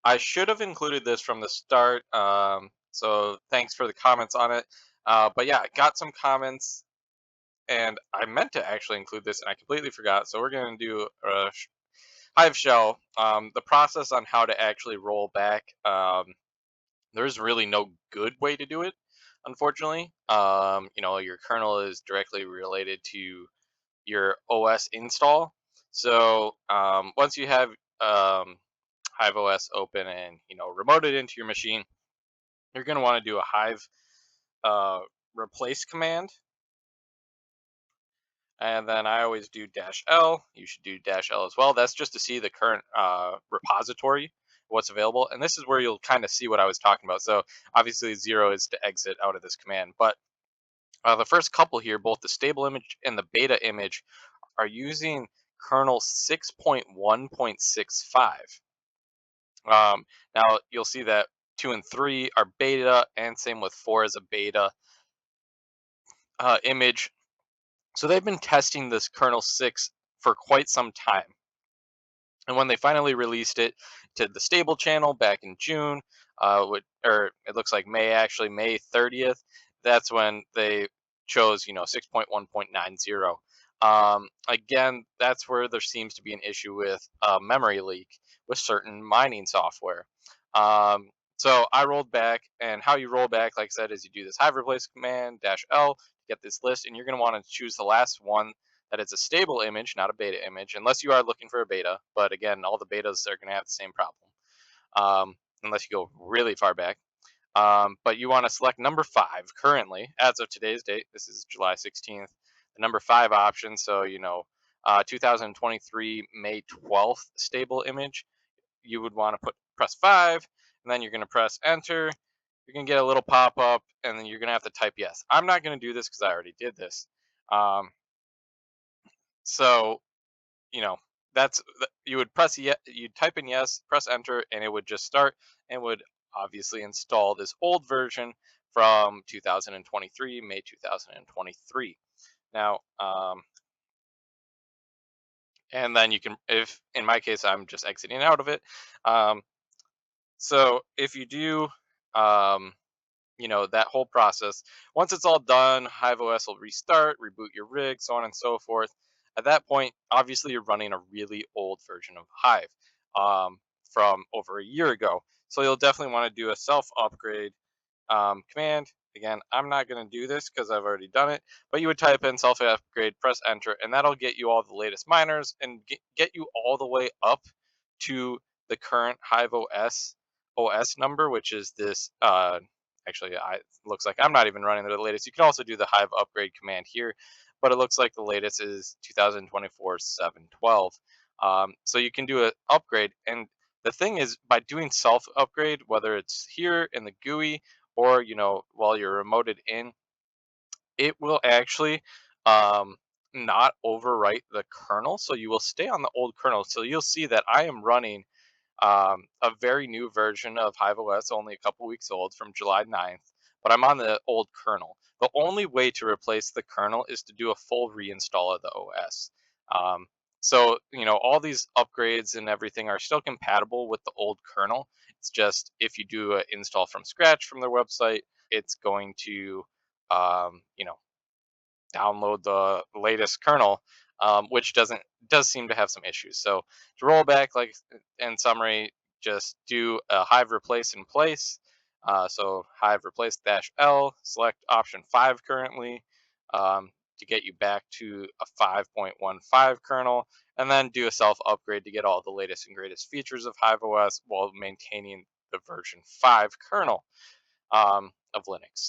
I should have included this from the start. So thanks for the comments on it. But yeah, I got some comments, and I meant to actually include this, and I completely forgot. So we're gonna do a Hive shell. The process on how to actually roll back. There's really no good way to do it, unfortunately. Your kernel is directly related to your OS install. So once you have um, HiveOS open and remote it into your machine, you're going to want to do a Hive uh, replace command, and then I always do dash L. You should do dash L as well. That's just to see the current repository, what's available, and this is where you'll kind of see what I was talking about. So obviously 0 is to exit out of this command, but the first couple here, both the stable image and the beta image, are using kernel 6.1.65. Now you'll see that 2 and 3 are beta, and same with 4 as a beta image. So they've been testing this kernel 6 for quite some time. And when they finally released it to the stable channel back in June, or it looks like May, actually May 30th, that's when they chose 6.1.90. Again, that's where there seems to be an issue with memory leak with certain mining software. So I rolled back, and how you roll back, like I said, is you do this hive replace command dash L to get this list, and you're going to want to choose the last one that it's a stable image, not a beta image, unless you are looking for a beta. But again, all the betas are going to have the same problem, unless you go really far back. But you want to select number 5 currently, as of today's date. This is July 16th. The number 5 option, so 2023 May 12th stable image. You would want to press 5, and then you're going to press enter. You're going to get a little pop up, and then you're going to have to type yes. I'm not going to do this because I already did this. So you know that's you would press you type in yes, press enter, and it would just start and would obviously install this old version from 2023 May 2023. Now and then you can, if in my case I'm just exiting out of it. So if you do um, that whole process, once it's all done, HiveOS will restart, reboot your rig, so on and so forth. At that point, obviously you're running a really old version of Hive from over a year ago, so you'll definitely want to do a self upgrade command. Again, I'm not going to do this because I've already done it, but you would type in self upgrade, press enter, and that'll get you all the latest miners and get you all the way up to the current HiveOS number, which is this. Actually, looks like I'm not even running the latest. You can also do the Hive upgrade command here, but it looks like the latest is 2024 712. So you can do an upgrade, and the thing is, by doing self upgrade, whether it's here in the GUI or while you're remoted in, it will actually um, not overwrite the kernel, so you will stay on the old kernel. So you'll see that I am running a very new version of HiveOS, only a couple weeks old, from July 9th, but I'm on the old kernel. The only way to replace the kernel is to do a full reinstall of the OS. Um, so all these upgrades and everything are still compatible with the old kernel. It's just if you do an install from scratch from their website, it's going to, um, you know, download the latest kernel, which does seem to have some issues. So to roll back, like in summary, just do a hive replace in place. So hive replace dash L, select option 5 currently to get you back to a 5.15 kernel, and then do a self upgrade to get all the latest and greatest features of HiveOS while maintaining the version 5 kernel of Linux.